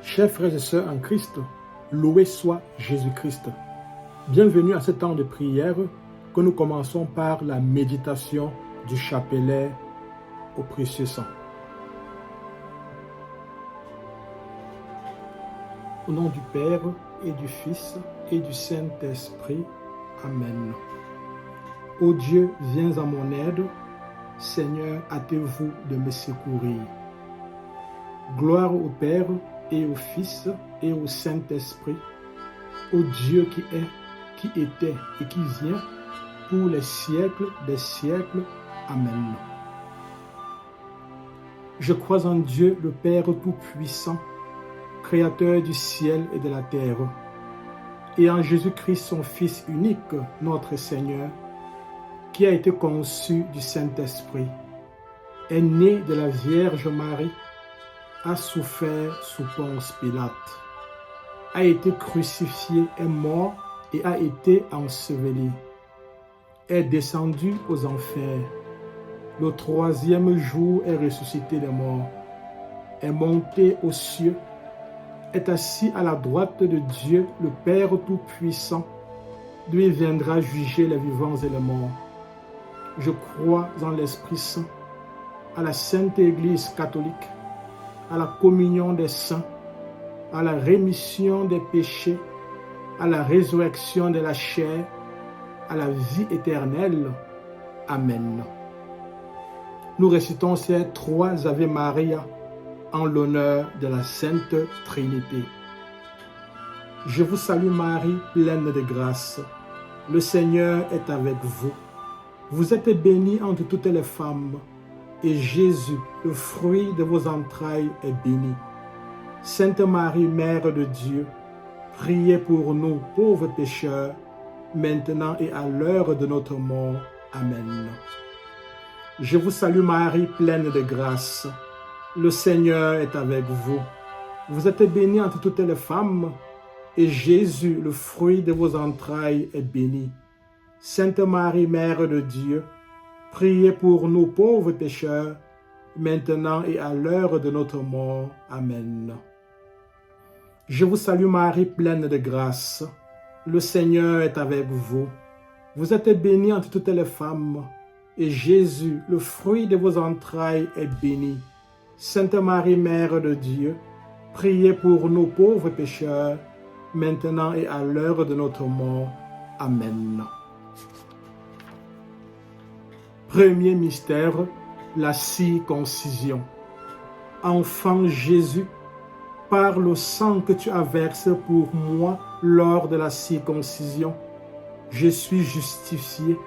Chers frères et sœurs en Christ, loué soit Jésus-Christ. Bienvenue à ce temps de prière que nous commençons par la méditation du chapelet au précieux sang. Au nom du Père et du Fils et du Saint-Esprit. Amen. Ô Dieu, viens à mon aide. Seigneur, hâtez-vous de me secourir. Gloire au Père et au Fils et au Saint-Esprit, au Dieu qui est, qui était et qui vient, pour les siècles des siècles. Amen. Je crois en Dieu, le Père Tout-Puissant, Créateur du ciel et de la terre, et en Jésus-Christ, son Fils unique, notre Seigneur, qui a été conçu du Saint-Esprit, est né de la Vierge Marie, a souffert sous Ponce Pilate, a été crucifié, est mort et a été enseveli, est descendu aux enfers, le troisième jour est ressuscité des morts, est monté aux cieux, est assis à la droite de Dieu, le Père Tout-Puissant, d'où il viendra juger les vivants et les morts. Je crois en l'Esprit Saint, à la Sainte Église catholique, à la communion des saints, à la rémission des péchés, à la résurrection de la chair, à la vie éternelle. Amen. Nous récitons ces trois Ave Maria en l'honneur de la Sainte Trinité. Je vous salue Marie, pleine de grâce. Le Seigneur est avec vous. Vous êtes bénie entre toutes les femmes, et Jésus, le fruit de vos entrailles, est béni. Sainte Marie, Mère de Dieu, priez pour nous pauvres pécheurs, maintenant et à l'heure de notre mort. Amen. Je vous salue Marie, pleine de grâce. Le Seigneur est avec vous. Vous êtes bénie entre toutes les femmes, et Jésus, le fruit de vos entrailles, est béni. Sainte Marie, Mère de Dieu, priez pour nous pauvres pécheurs, maintenant et à l'heure de notre mort. Amen. Je vous salue Marie, pleine de grâce. Le Seigneur est avec vous. Vous êtes bénie entre toutes les femmes, et Jésus, le fruit de vos entrailles, est béni. Sainte Marie, Mère de Dieu, priez pour nous pauvres pécheurs, maintenant et à l'heure de notre mort. Amen. Premier mystère, la circoncision. Enfant Jésus, par le sang que tu as versé pour moi lors de la circoncision, je suis justifié,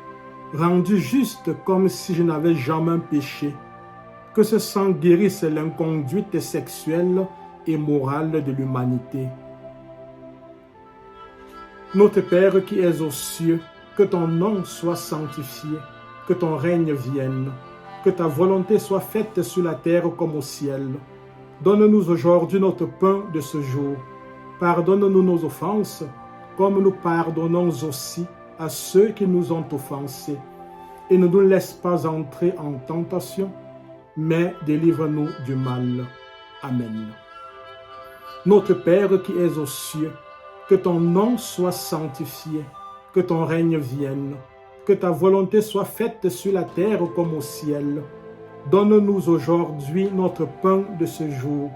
rendu juste comme si je n'avais jamais péché. Que ce sang guérisse l'inconduite sexuelle et morale de l'humanité. Notre Père qui es aux cieux, que ton nom soit sanctifié, que ton règne vienne, que ta volonté soit faite sur la terre comme au ciel. Donne-nous aujourd'hui notre pain de ce jour. Pardonne-nous nos offenses, comme nous pardonnons aussi à ceux qui nous ont offensés. Et ne nous laisse pas entrer en tentation, mais délivre-nous du mal. Amen. Notre Père qui es aux cieux, que ton nom soit sanctifié, que ton règne vienne, que ta volonté soit faite sur la terre comme au ciel. Donne-nous aujourd'hui notre pain de ce jour.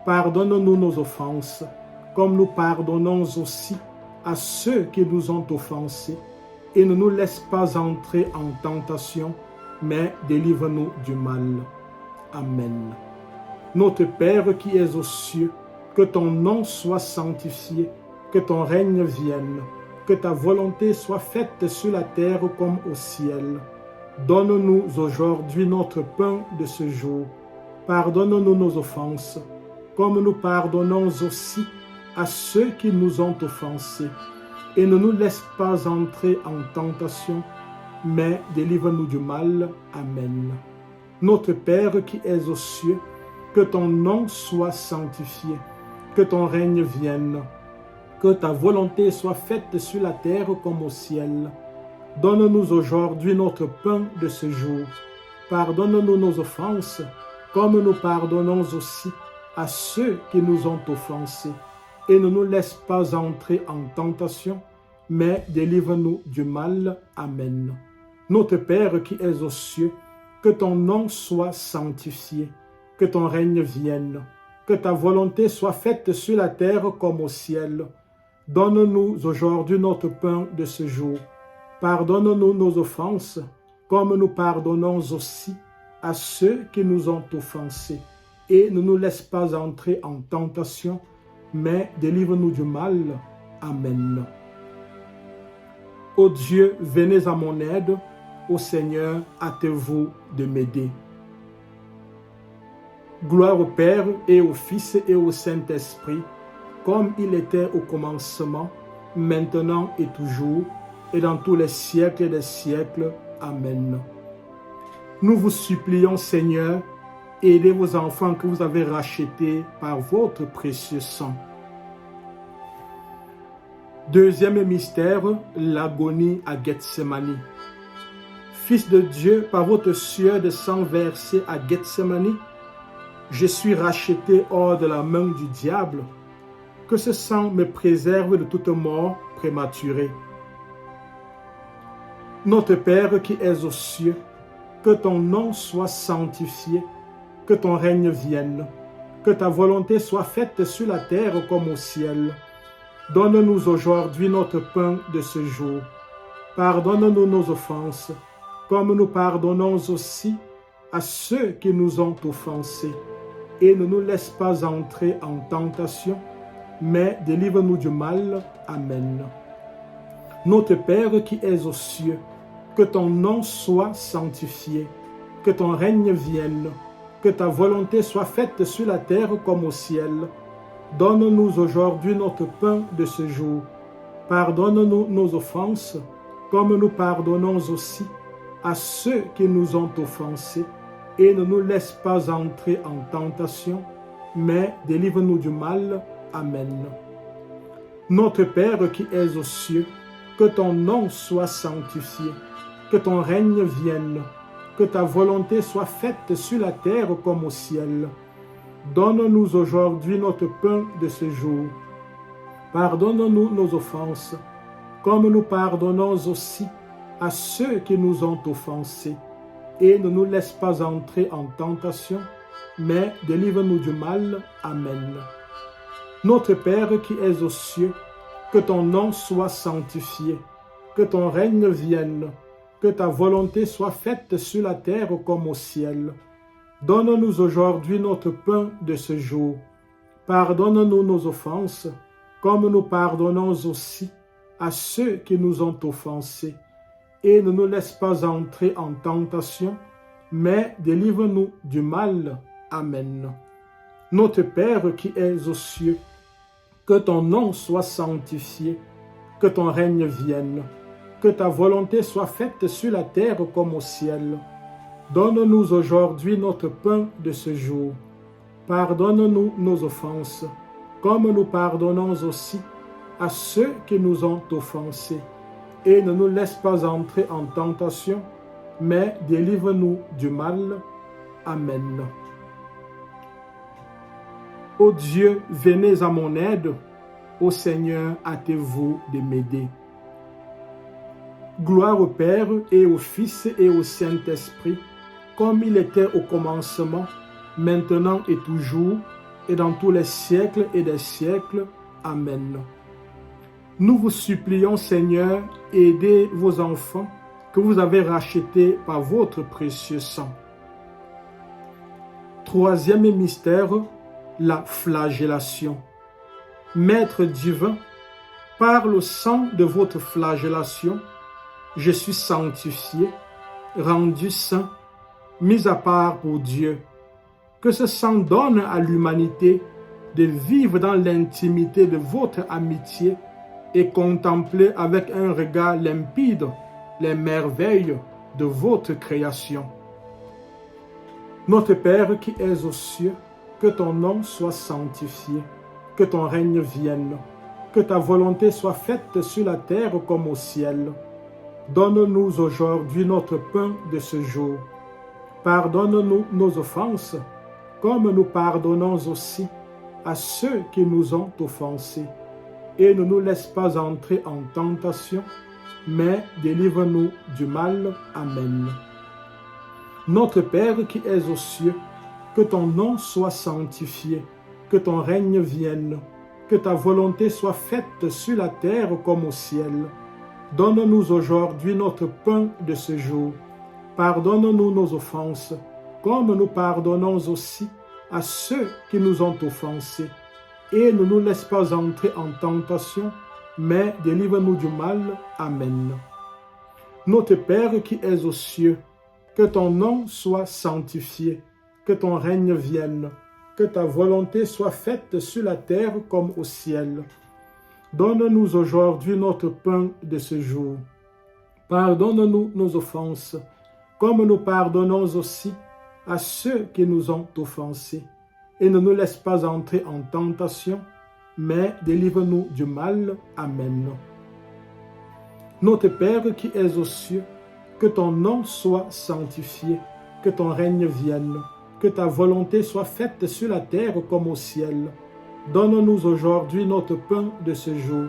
Pardonne-nous nos offenses, comme nous pardonnons aussi à ceux qui nous ont offensés. Et ne nous laisse pas entrer en tentation, mais délivre-nous du mal. Amen. Notre Père qui es aux cieux, que ton nom soit sanctifié, que ton règne vienne, que ta volonté soit faite sur la terre comme au ciel. Donne-nous aujourd'hui notre pain de ce jour. Pardonne-nous nos offenses, comme nous pardonnons aussi à ceux qui nous ont offensés. Et ne nous laisse pas entrer en tentation, mais délivre-nous du mal. Amen. Notre Père qui es aux cieux, que ton nom soit sanctifié, que ton règne vienne, que ta volonté soit faite sur la terre comme au ciel. Donne-nous aujourd'hui notre pain de ce jour. Pardonne-nous nos offenses, comme nous pardonnons aussi à ceux qui nous ont offensés, et ne nous laisse pas entrer en tentation, mais délivre-nous du mal. Amen. Notre Père qui es aux cieux, que ton nom soit sanctifié, que ton règne vienne, que ta volonté soit faite sur la terre comme au ciel. Donne-nous aujourd'hui notre pain de ce jour. Pardonne-nous nos offenses, comme nous pardonnons aussi à ceux qui nous ont offensés. Et ne nous laisse pas entrer en tentation, mais délivre-nous du mal. Amen. Ô Dieu, venez à mon aide. Ô Seigneur, hâtez-vous de m'aider. Gloire au Père et au Fils et au Saint-Esprit, comme il était au commencement, maintenant et toujours, et dans tous les siècles des siècles. Amen. Nous vous supplions, Seigneur, aidez vos enfants que vous avez rachetés par votre précieux sang. Deuxième mystère, l'agonie à Gethsémani. Fils de Dieu, par votre sueur de sang versé à Gethsémani, je suis racheté hors de la main du diable. Que ce sang me préserve de toute mort prématurée. Notre Père qui es aux cieux, que ton nom soit sanctifié, que ton règne vienne, que ta volonté soit faite sur la terre comme au ciel. Donne-nous aujourd'hui notre pain de ce jour. Pardonne-nous nos offenses, comme nous pardonnons aussi à ceux qui nous ont offensés. Et ne nous laisse pas entrer en tentation, mais délivre-nous du mal. Amen. Notre Père qui es aux cieux, que ton nom soit sanctifié, que ton règne vienne, que ta volonté soit faite sur la terre comme au ciel. Donne-nous aujourd'hui notre pain de ce jour. Pardonne-nous nos offenses, comme nous pardonnons aussi à ceux qui nous ont offensés. Et ne nous laisse pas entrer en tentation, mais délivre-nous du mal. Amen. Notre Père qui es aux cieux, que ton nom soit sanctifié, que ton règne vienne, que ta volonté soit faite sur la terre comme au ciel. Donne-nous aujourd'hui notre pain de ce jour. Pardonne-nous nos offenses, comme nous pardonnons aussi à ceux qui nous ont offensés. Et ne nous laisse pas entrer en tentation, mais délivre-nous du mal. Amen. Notre Père qui es aux cieux, que ton nom soit sanctifié, que ton règne vienne, que ta volonté soit faite sur la terre comme au ciel. Donne-nous aujourd'hui notre pain de ce jour. Pardonne-nous nos offenses, comme nous pardonnons aussi à ceux qui nous ont offensés. Et ne nous laisse pas entrer en tentation, mais délivre-nous du mal. Amen. Notre Père qui es aux cieux, que ton nom soit sanctifié, que ton règne vienne, que ta volonté soit faite sur la terre comme au ciel. Donne-nous aujourd'hui notre pain de ce jour. Pardonne-nous nos offenses, comme nous pardonnons aussi à ceux qui nous ont offensés. Et ne nous laisse pas entrer en tentation, mais délivre-nous du mal. Amen. Ô Dieu, venez à mon aide. Ô Seigneur, hâtez-vous de m'aider. Gloire au Père et au Fils et au Saint-Esprit, comme il était au commencement, maintenant et toujours, et dans tous les siècles et des siècles. Amen. Nous vous supplions, Seigneur, aidez vos enfants que vous avez rachetés par votre précieux sang. Troisième mystère, la flagellation. Maître divin, par le sang de votre flagellation, je suis sanctifié, rendu saint, mis à part pour Dieu. Que ce sang donne à l'humanité de vivre dans l'intimité de votre amitié et contempler avec un regard limpide les merveilles de votre création. Notre Père qui es aux cieux, que ton nom soit sanctifié, que ton règne vienne, que ta volonté soit faite sur la terre comme au ciel. Donne-nous aujourd'hui notre pain de ce jour. Pardonne-nous nos offenses, comme nous pardonnons aussi à ceux qui nous ont offensés. Et ne nous laisse pas entrer en tentation, mais délivre-nous du mal. Amen. Notre Père qui es aux cieux, que ton nom soit sanctifié, que ton règne vienne, que ta volonté soit faite sur la terre comme au ciel. Donne-nous aujourd'hui notre pain de ce jour. Pardonne-nous nos offenses, comme nous pardonnons aussi à ceux qui nous ont offensés. Et ne nous laisse pas entrer en tentation, mais délivre-nous du mal. Amen. Notre Père qui es aux cieux, que ton nom soit sanctifié, que ton règne vienne, que ta volonté soit faite sur la terre comme au ciel. Donne-nous aujourd'hui notre pain de ce jour. Pardonne-nous nos offenses, comme nous pardonnons aussi à ceux qui nous ont offensés. Et ne nous laisse pas entrer en tentation, mais délivre-nous du mal. Amen. Notre Père qui es aux cieux, que ton nom soit sanctifié, que ton règne vienne, que ta volonté soit faite sur la terre comme au ciel. Donne-nous aujourd'hui notre pain de ce jour.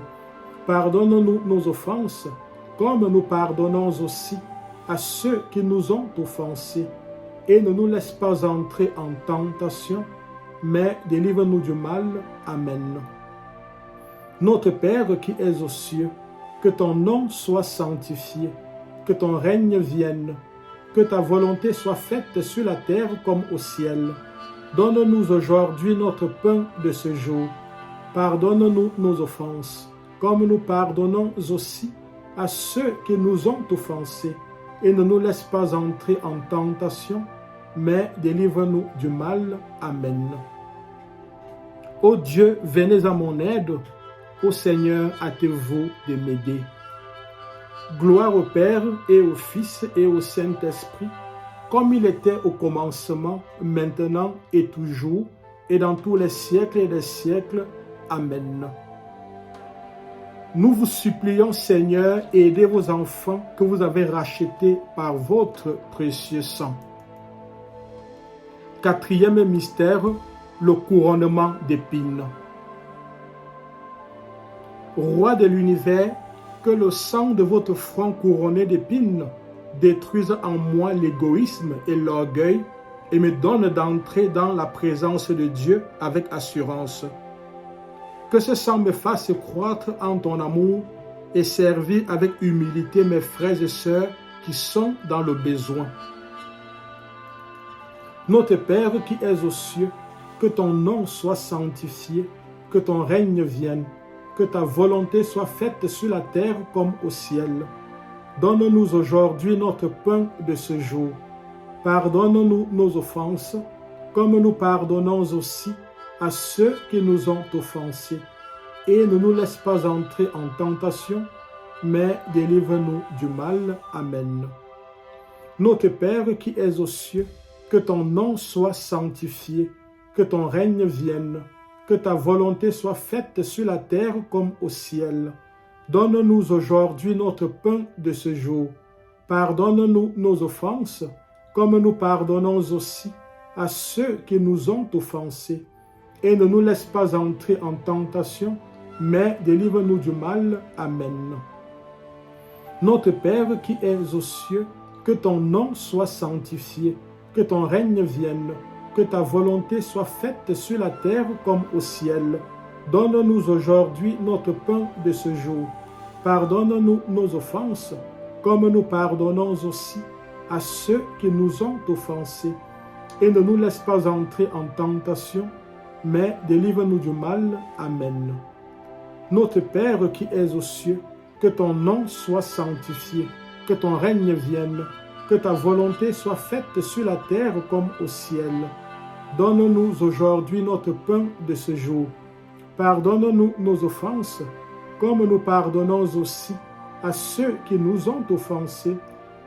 Pardonne-nous nos offenses, comme nous pardonnons aussi à ceux qui nous ont offensés. Et ne nous laisse pas entrer en tentation, mais délivre-nous du mal. Amen. Notre Père qui es aux cieux, que ton nom soit sanctifié, que ton règne vienne, que ta volonté soit faite sur la terre comme au ciel. Donne-nous aujourd'hui notre pain de ce jour. Pardonne-nous nos offenses, comme nous pardonnons aussi à ceux qui nous ont offensés. Et ne nous laisse pas entrer en tentation, mais délivre-nous du mal. Amen. Ô Dieu, venez à mon aide. Ô Seigneur, hâtez-vous de m'aider. Gloire au Père et au Fils et au Saint-Esprit, comme il était au commencement, maintenant et toujours, et dans tous les siècles des siècles. Amen. Nous vous supplions, Seigneur, aidez vos enfants que vous avez rachetés par votre précieux sang. Quatrième mystère, le couronnement d'épines. Roi de l'univers, que le sang de votre front couronné d'épines détruise en moi l'égoïsme et l'orgueil et me donne d'entrer dans la présence de Dieu avec assurance. Que ce sang me fasse croître en ton amour et servir avec humilité mes frères et sœurs qui sont dans le besoin. Notre Père qui es aux cieux, que ton nom soit sanctifié, que ton règne vienne, que ta volonté soit faite sur la terre comme au ciel. Donne-nous aujourd'hui notre pain de ce jour. Pardonne-nous nos offenses, comme nous pardonnons aussi à ceux qui nous ont offensés. Et ne nous laisse pas entrer en tentation, mais délivre-nous du mal. Amen. Notre Père qui es aux cieux, que ton nom soit sanctifié, que ton règne vienne, que ta volonté soit faite sur la terre comme au ciel. Donne-nous aujourd'hui notre pain de ce jour. Pardonne-nous nos offenses, comme nous pardonnons aussi à ceux qui nous ont offensés. Et ne nous laisse pas entrer en tentation, mais délivre-nous du mal. Amen. Notre Père qui es aux cieux, que ton nom soit sanctifié, que ton règne vienne, que ta volonté soit faite sur la terre comme au ciel. Donne-nous aujourd'hui notre pain de ce jour. Pardonne-nous nos offenses, comme nous pardonnons aussi à ceux qui nous ont offensés. Et ne nous laisse pas entrer en tentation, mais délivre-nous du mal. Amen. Notre Père qui es aux cieux, que ton nom soit sanctifié, que ton règne vienne, que ta volonté soit faite sur la terre comme au ciel. Donne-nous aujourd'hui notre pain de ce jour. Pardonne-nous nos offenses, comme nous pardonnons aussi à ceux qui nous ont offensés.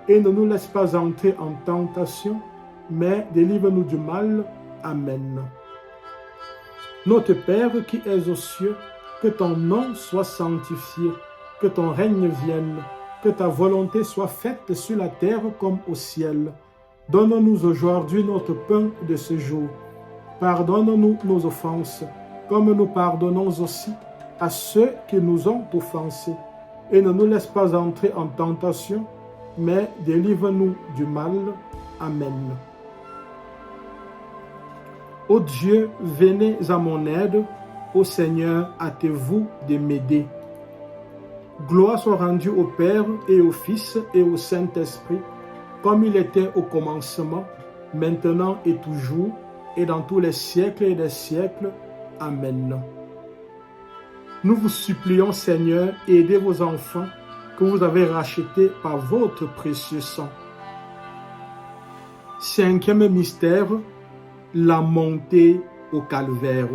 Et ne nous laisse pas entrer en tentation, mais délivre-nous du mal. Amen. Notre Père qui es aux cieux, que ton nom soit sanctifié, que ton règne vienne, que ta volonté soit faite sur la terre comme au ciel. Donne-nous aujourd'hui notre pain de ce jour. Pardonne-nous nos offenses, comme nous pardonnons aussi à ceux qui nous ont offensés. Et ne nous laisse pas entrer en tentation, mais délivre-nous du mal. Amen. Ô Dieu, venez à mon aide. Ô Seigneur, hâtez-vous de m'aider. Gloire soit rendue au Père et au Fils et au Saint-Esprit, comme il était au commencement, maintenant et toujours, et dans tous les siècles et des siècles. Amen. Nous vous supplions, Seigneur, aidez vos enfants que vous avez rachetés par votre précieux sang. Cinquième mystère, la montée au calvaire.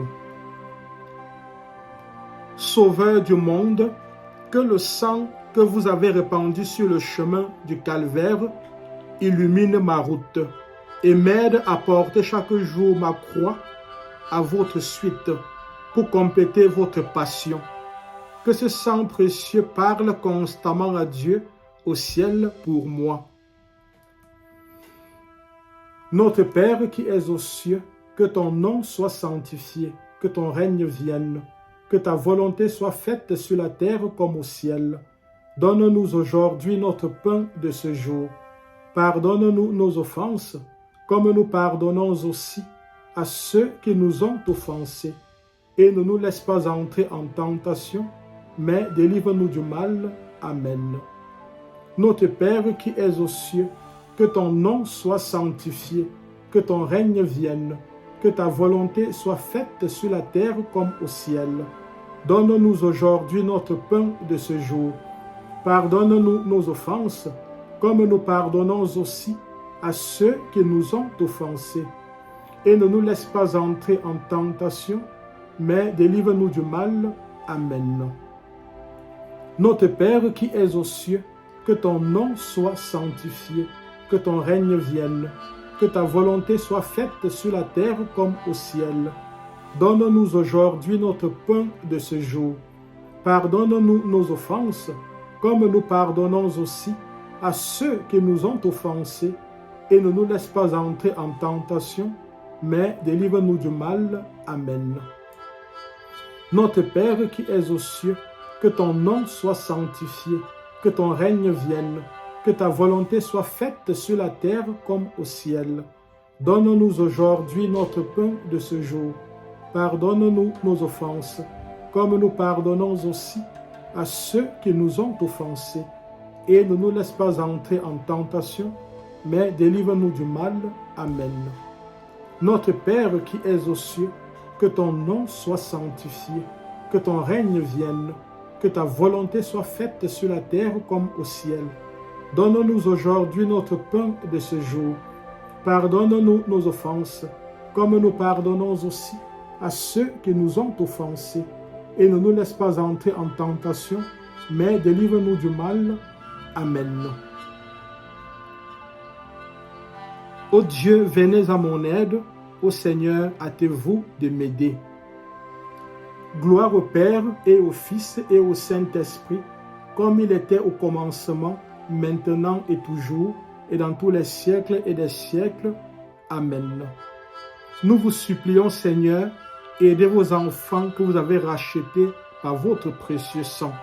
Sauveur du monde, que le sang que vous avez répandu sur le chemin du calvaire illumine ma route et m'aide à porter chaque jour ma croix à votre suite pour compléter votre passion. Que ce sang précieux parle constamment à Dieu au ciel pour moi. Notre Père qui es aux cieux, que ton nom soit sanctifié, que ton règne vienne, que ta volonté soit faite sur la terre comme au ciel. Donne-nous aujourd'hui notre pain de ce jour. Pardonne-nous nos offenses, comme nous pardonnons aussi à ceux qui nous ont offensés. Et ne nous laisse pas entrer en tentation, mais délivre-nous du mal. Amen. Notre Père qui es aux cieux, que ton nom soit sanctifié, que ton règne vienne, que ta volonté soit faite sur la terre comme au ciel. Donne-nous aujourd'hui notre pain de ce jour. Pardonne-nous nos offenses, comme nous pardonnons aussi à ceux qui nous ont offensés. Et ne nous laisse pas entrer en tentation, mais délivre-nous du mal. Amen. Notre Père qui es aux cieux, que ton nom soit sanctifié, que ton règne vienne, que ta volonté soit faite sur la terre comme au ciel. Donne-nous aujourd'hui notre pain de ce jour. Pardonne-nous nos offenses, comme nous pardonnons aussi à ceux qui nous ont offensés, et ne nous laisse pas entrer en tentation, mais délivre-nous du mal. Amen. Notre Père qui es aux cieux, que ton nom soit sanctifié, que ton règne vienne, que ta volonté soit faite sur la terre comme au ciel. Donne-nous aujourd'hui notre pain de ce jour. Pardonne-nous nos offenses, comme nous pardonnons aussi à ceux qui nous ont offensés. Et ne nous laisse pas entrer en tentation, mais délivre-nous du mal. Amen. Notre Père qui es aux cieux, que ton nom soit sanctifié, que ton règne vienne, que ta volonté soit faite sur la terre comme au ciel. Donne-nous aujourd'hui notre pain de ce jour. Pardonne-nous nos offenses, comme nous pardonnons aussi à ceux qui nous ont offensés. Et ne nous laisse pas entrer en tentation, mais délivre-nous du mal. Amen. Ô Dieu, venez à mon aide. Ô Seigneur, hâtez-vous de m'aider. Gloire au Père et au Fils et au Saint-Esprit, comme il était au commencement, maintenant et toujours, et dans tous les siècles et des siècles. Amen. Nous vous supplions, Seigneur, aidez vos enfants que vous avez rachetés par votre précieux sang.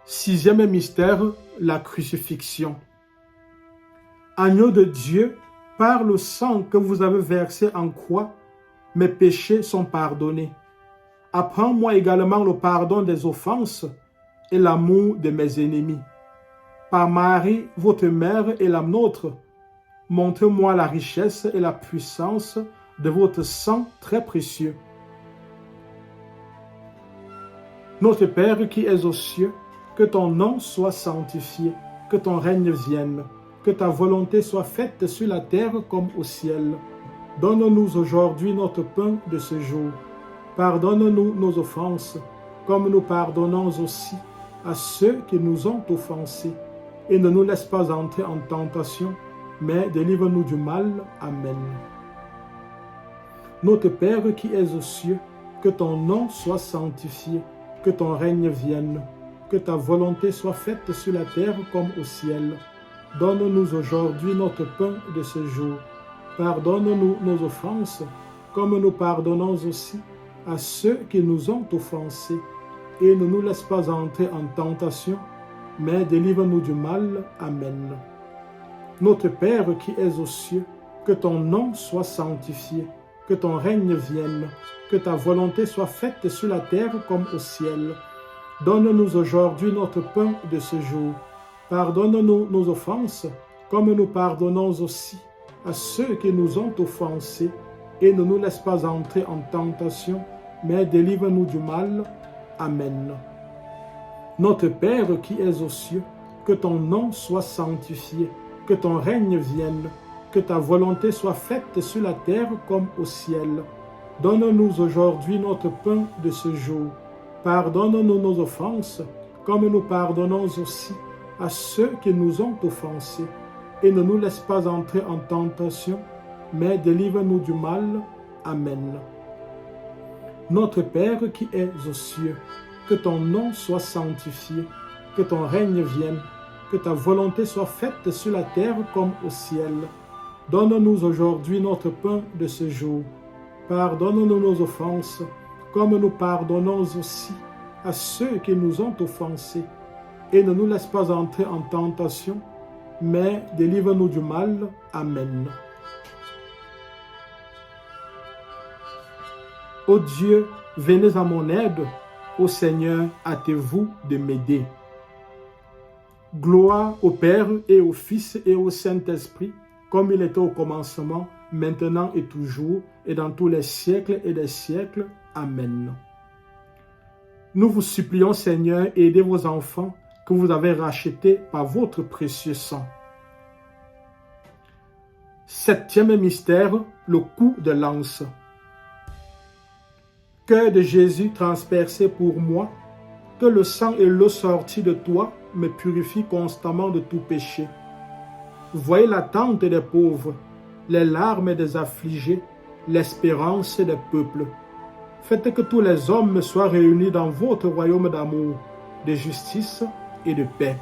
Sixième mystère, la crucifixion. Agneau de Dieu, par le sang que vous avez versé en croix, mes péchés sont pardonnés. Apprends-moi également le pardon des offenses et l'amour de mes ennemis. Par Marie, votre mère et la nôtre, montrez-moi la richesse et la puissance de votre sang très précieux. Notre Père qui es aux cieux, que ton nom soit sanctifié, que ton règne vienne, que ta volonté soit faite sur la terre comme au ciel. Donne-nous aujourd'hui notre pain de ce jour. Pardonne-nous nos offenses, comme nous pardonnons aussi à ceux qui nous ont offensés. Et ne nous laisse pas entrer en tentation, mais délivre-nous du mal. Amen. Notre Père qui es aux cieux, que ton nom soit sanctifié, que ton règne vienne, que ta volonté soit faite sur la terre comme au ciel. Donne-nous aujourd'hui notre pain de ce jour. pardonne-nous nos offenses, comme nous pardonnons aussi à ceux qui nous ont offensés. Et ne nous laisse pas entrer en tentation, mais délivre-nous du mal. Amen. Notre Père qui es aux cieux, que ton nom soit sanctifié, que ton règne vienne, que ta volonté soit faite sur la terre comme au ciel. Donne-nous aujourd'hui notre pain de ce jour. Pardonne-nous nos offenses, comme nous pardonnons aussi à ceux qui nous ont offensés. Et ne nous laisse pas entrer en tentation, mais délivre-nous du mal. Amen. Notre Père qui es aux cieux, que ton nom soit sanctifié, que ton règne vienne, que ta volonté soit faite sur la terre comme au ciel. Donne-nous aujourd'hui notre pain de ce jour. Pardonne-nous nos offenses, comme nous pardonnons aussi à ceux qui nous ont offensés. Et ne nous laisse pas entrer en tentation, mais délivre-nous du mal. Amen. Notre Père qui es aux cieux, que ton nom soit sanctifié, que ton règne vienne, que ta volonté soit faite sur la terre comme au ciel. Donne-nous aujourd'hui notre pain de ce jour. Pardonne-nous nos offenses, comme nous pardonnons aussi à ceux qui nous ont offensés. Et ne nous laisse pas entrer en tentation, mais délivre-nous du mal. Amen. Ô Dieu, venez à mon aide. Ô Seigneur, hâtez-vous de m'aider. Gloire au Père et au Fils et au Saint-Esprit, comme il était au commencement, maintenant et toujours, et dans tous les siècles et des siècles. Amen. Nous vous supplions, Seigneur, aidez vos enfants que vous avez rachetés par votre précieux sang. Septième mystère, le coup de lance. Cœur de Jésus transpercé pour moi, que le sang et l'eau sortis de toi me purifient constamment de tout péché. Voyez l'attente des pauvres, les larmes des affligés, l'espérance des peuples. Faites que tous les hommes soient réunis dans votre royaume d'amour, de justice et de paix.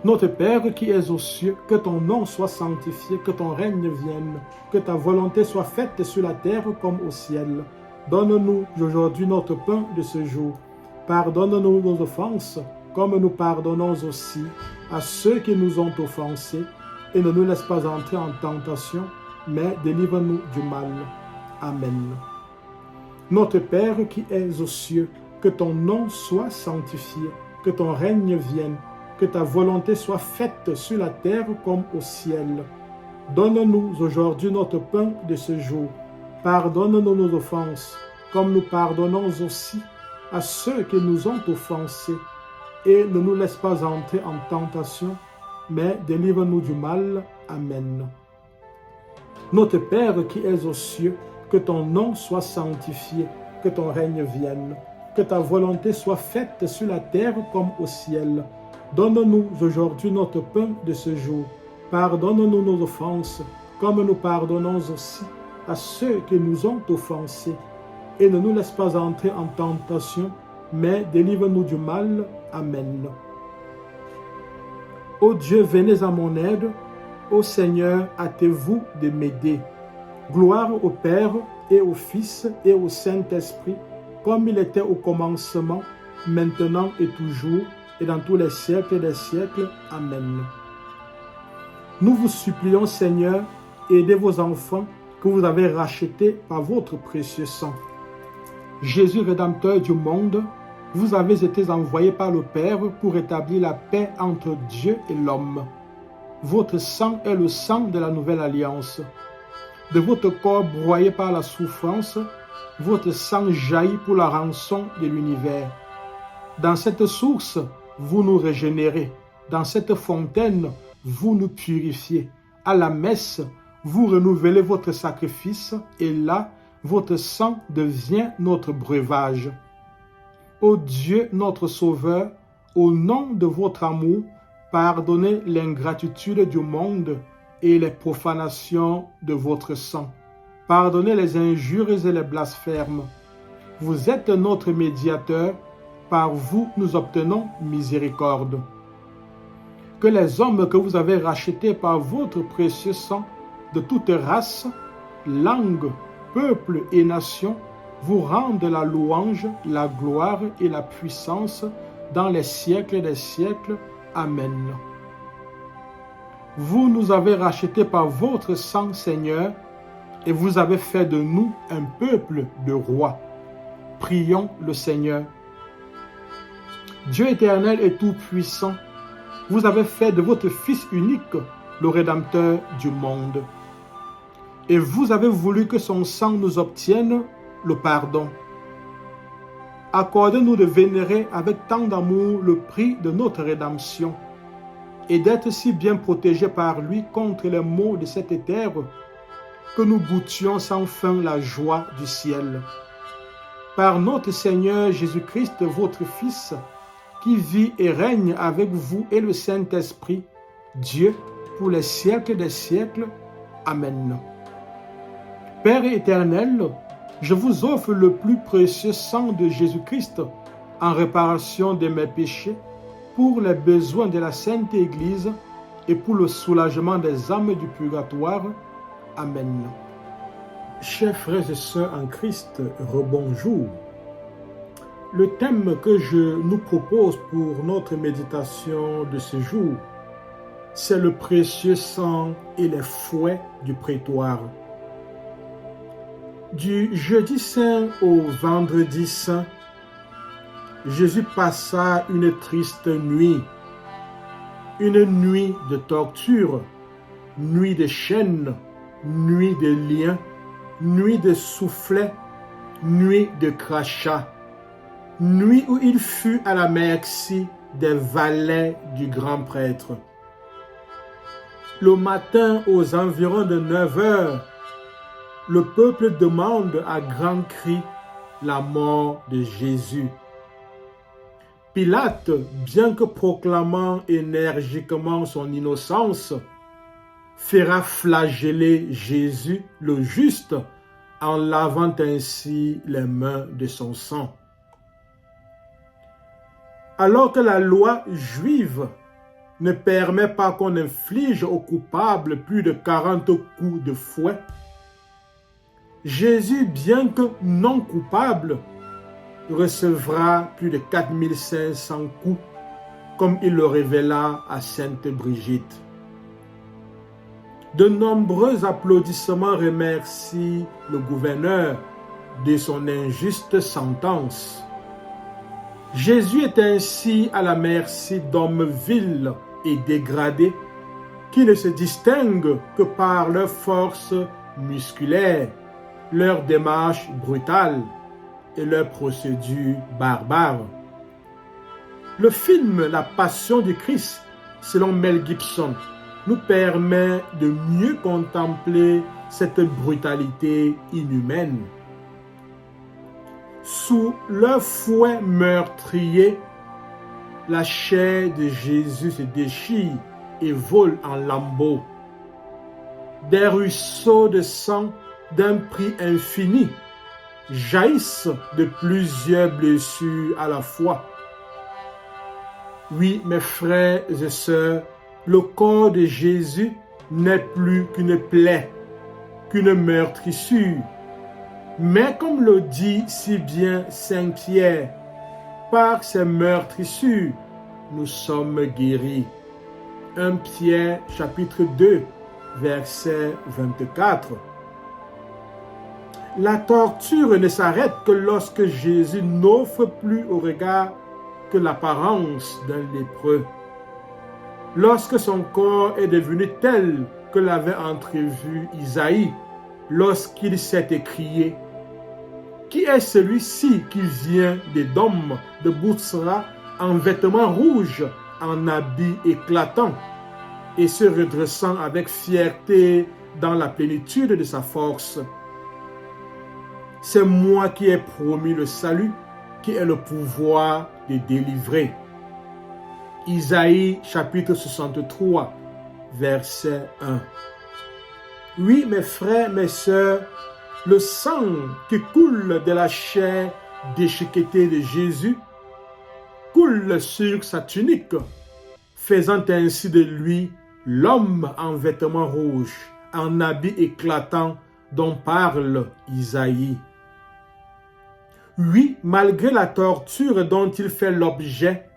Notre Père qui es aux cieux, que ton nom soit sanctifié, que ton règne vienne, que ta volonté soit faite sur la terre comme au ciel. Donne-nous aujourd'hui notre pain de ce jour. Pardonne-nous nos offenses, comme nous pardonnons aussi à ceux qui nous ont offensés. Et ne nous laisse pas entrer en tentation, mais délivre-nous du mal. Amen. Notre Père qui es aux cieux, que ton nom soit sanctifié, que ton règne vienne, que ta volonté soit faite sur la terre comme au ciel. Donne-nous aujourd'hui notre pain de ce jour. Pardonne-nous nos offenses, comme nous pardonnons aussi à ceux qui nous ont offensés. Et ne nous laisse pas entrer en tentation, mais délivre-nous du mal. Amen. Notre Père qui es aux cieux, que ton nom soit sanctifié, que ton règne vienne, que ta volonté soit faite sur la terre comme au ciel. Donne-nous aujourd'hui notre pain de ce jour. Pardonne-nous nos offenses, comme nous pardonnons aussi à ceux qui nous ont offensés. Et ne nous laisse pas entrer en tentation, mais délivre-nous du mal. Amen. Ô Dieu, venez à mon aide. Ô Seigneur, hâtez-vous de m'aider. Gloire au Père et au Fils et au Saint-Esprit, comme il était au commencement, maintenant et toujours, et dans tous les siècles des siècles. Amen. Nous vous supplions, Seigneur, aidez vos enfants que vous avez rachetés par votre précieux sang. Jésus, Rédempteur du monde, vous avez été envoyé par le Père pour établir la paix entre Dieu et l'homme. Votre sang est le sang de la nouvelle alliance. De votre corps broyé par la souffrance, votre sang jaillit pour la rançon de l'univers. Dans cette source, vous nous régénérez. Dans cette fontaine, vous nous purifiez. À la messe, vous renouvelez votre sacrifice et là, votre sang devient notre breuvage. Ô Dieu, notre Sauveur, au nom de votre amour, pardonnez l'ingratitude du monde et les profanations de votre sang. Pardonnez les injures et les blasphèmes. Vous êtes notre médiateur, par vous nous obtenons miséricorde. Que les hommes que vous avez rachetés par votre précieux sang de toute race, langue, peuple et nation vous rendent la louange, la gloire et la puissance dans les siècles des siècles. Amen. Vous nous avez rachetés par votre sang, Seigneur, et vous avez fait de nous un peuple de rois. Prions le Seigneur. Dieu éternel et tout-puissant, vous avez fait de votre Fils unique le Rédempteur du monde. Et vous avez voulu que son sang nous obtienne le pardon. Accordez-nous de vénérer avec tant d'amour le prix de notre rédemption et d'être si bien protégés par lui contre les maux de cette terre que nous goûtions sans fin la joie du ciel. Par notre Seigneur Jésus-Christ, votre Fils, qui vit et règne avec vous et le Saint-Esprit, Dieu, pour les siècles des siècles. Amen. Père éternel, je vous offre le plus précieux sang de Jésus-Christ en réparation de mes péchés, pour les besoins de la Sainte Église et pour le soulagement des âmes du purgatoire. Amen. Chers frères et sœurs en Christ, rebonjour. Le thème que je nous propose pour notre méditation de ce jour, c'est le précieux sang et les fouets du prétoire. Du jeudi saint au vendredi saint, Jésus passa une triste nuit, une nuit de torture, nuit de chaînes, nuit de liens, nuit de soufflets, nuit de crachats, nuit où il fut à la merci des valets du grand prêtre. Le matin, aux environs de 9 heures, le peuple demande à grands cris la mort de Jésus. Pilate, bien que proclamant énergiquement son innocence, fera flageller Jésus le juste en lavant ainsi les mains de son sang. Alors que la loi juive ne permet pas qu'on inflige aux coupables plus de 40 coups de fouet, Jésus, bien que non coupable, recevra plus de 4500 coups, comme il le révéla à Sainte Brigitte. De nombreux applaudissements remercient le gouverneur de son injuste sentence. Jésus est ainsi à la merci d'hommes vils et dégradés qui ne se distinguent que par leur force musculaire, leur démarche brutale et leur procédure barbare. Le film La Passion du Christ, selon Mel Gibson, nous permet de mieux contempler cette brutalité inhumaine. Sous leur fouet meurtrier, la chair de Jésus se déchire et vole en lambeaux. Des ruisseaux de sang d'un prix infini jaillissent de plusieurs blessures à la fois. Oui, mes frères et sœurs, le corps de Jésus n'est plus qu'une plaie, qu'une meurtrissure. Mais comme le dit si bien Saint Pierre, par ces meurtrissures, nous sommes guéris. 1 Pierre chapitre 2, verset 24. La torture ne s'arrête que lorsque Jésus n'offre plus au regard que l'apparence d'un lépreux. Lorsque son corps est devenu tel que l'avait entrevu Isaïe, lorsqu'il s'est écrié « Qui est celui-ci qui vient d'Édom, de Boutsra, en vêtements rouges, en habits éclatants, et se redressant avec fierté dans la plénitude de sa force ?» C'est moi qui ai promis le salut, qui ai le pouvoir de délivrer. Isaïe chapitre 63, verset 1. Oui, mes frères, mes sœurs, le sang qui coule de la chair déchiquetée de Jésus coule sur sa tunique, faisant ainsi de lui l'homme en vêtements rouges, en habit éclatant dont parle Isaïe. Oui, malgré la torture dont il fait l'objet,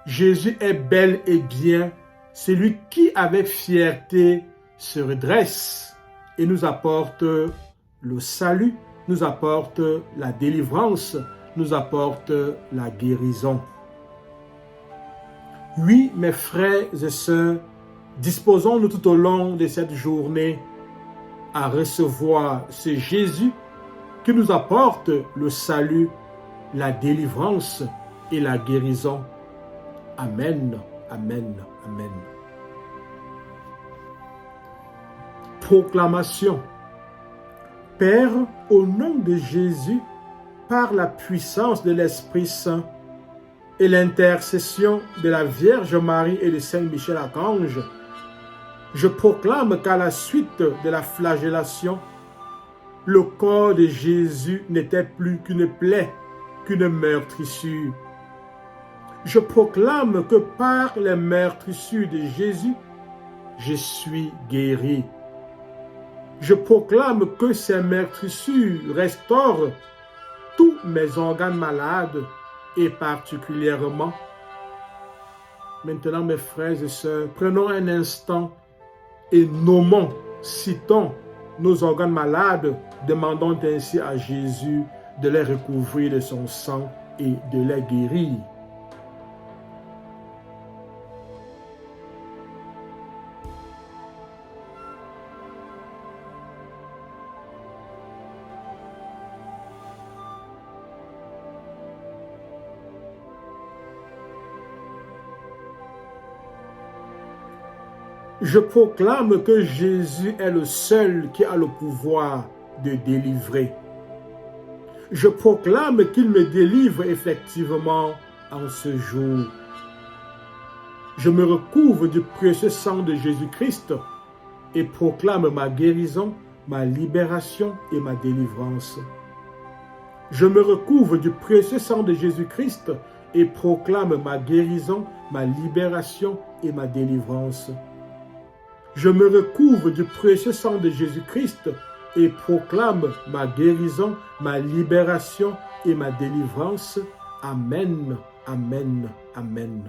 Jésus est bel et bien celui qui, avec fierté, se redresse et nous apporte le salut, nous apporte la délivrance, nous apporte la guérison. Oui, mes frères et sœurs, disposons-nous tout au long de cette journée à recevoir ce Jésus qui nous apporte le salut, la délivrance et la guérison. Amen, amen, amen. Proclamation. Père, au nom de Jésus, par la puissance de l'Esprit Saint et l'intercession de la Vierge Marie et de Saint Michel Archange, je proclame qu'à la suite de la flagellation, le corps de Jésus n'était plus qu'une plaie, qu'une meurtrissure. Je proclame que par les meurtrissures de Jésus, je suis guéri. Je proclame que ces meurtrissures restaurent tous mes organes malades et particulièrement. Maintenant, mes frères et sœurs, prenons un instant et nommons, citons nos organes malades, demandons ainsi à Jésus de les recouvrir de son sang et de les guérir. Je proclame que Jésus est le seul qui a le pouvoir de délivrer. Je proclame qu'il me délivre effectivement en ce jour. Je me recouvre du précieux sang de Jésus-Christ et proclame ma guérison, ma libération et ma délivrance. Je me recouvre du précieux sang de Jésus-Christ et proclame ma guérison, ma libération et ma délivrance. Je me recouvre du précieux sang de Jésus-Christ et proclame ma guérison, ma libération et ma délivrance. Amen, amen, amen.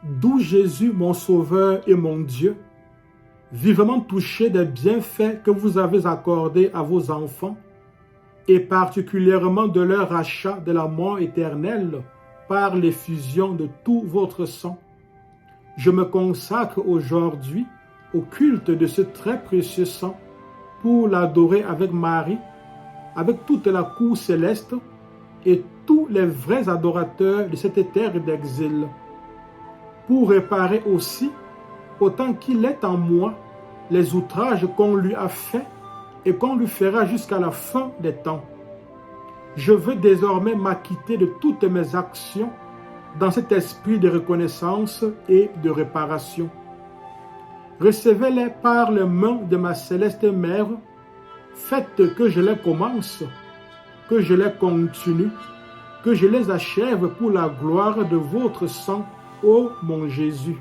D'où Jésus, mon Sauveur et mon Dieu, vivement touché des bienfaits que vous avez accordés à vos enfants, et particulièrement de leur rachat de la mort éternelle par l'effusion de tout votre sang, je me consacre aujourd'hui au culte de ce très précieux sang pour l'adorer avec Marie, avec toute la cour céleste et tous les vrais adorateurs de cette terre d'exil, pour réparer aussi, autant qu'il est en moi, les outrages qu'on lui a faits et qu'on lui fera jusqu'à la fin des temps. Je veux désormais m'acquitter de toutes mes actions dans cet esprit de reconnaissance et de réparation. Recevez-les par les mains de ma céleste Mère. Faites que je les commence, que je les continue, que je les achève pour la gloire de votre sang, ô mon Jésus.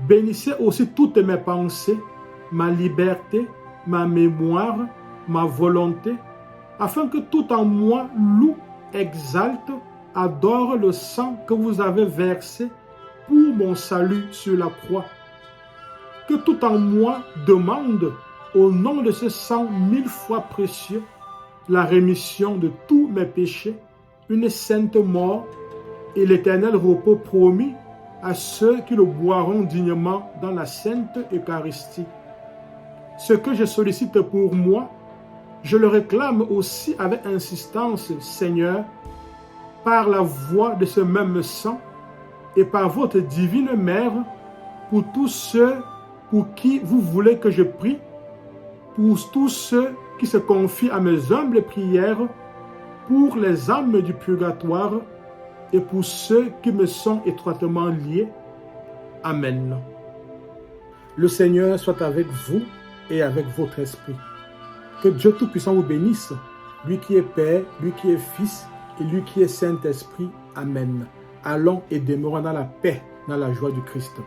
Bénissez aussi toutes mes pensées, ma liberté, ma mémoire, ma volonté, afin que tout en moi loue, exalte, adore le sang que vous avez versé pour mon salut sur la croix. Que tout en moi demande, au nom de ce sang 1000 fois précieux, la rémission de tous mes péchés, une sainte mort et l'éternel repos promis à ceux qui le boiront dignement dans la sainte Eucharistie. Ce que je sollicite pour moi, je le réclame aussi avec insistance, Seigneur, par la voix de ce même sang et par votre divine Mère, pour tous ceux pour qui vous voulez que je prie, pour tous ceux qui se confient à mes humbles prières, pour les âmes du purgatoire et pour ceux qui me sont étroitement liés. Amen. Le Seigneur soit avec vous et avec votre esprit. Que Dieu Tout-Puissant vous bénisse, lui qui est Père, lui qui est Fils, et lui qui est Saint-Esprit. Amen. Allons et demeurons dans la paix dans la joie du Christ.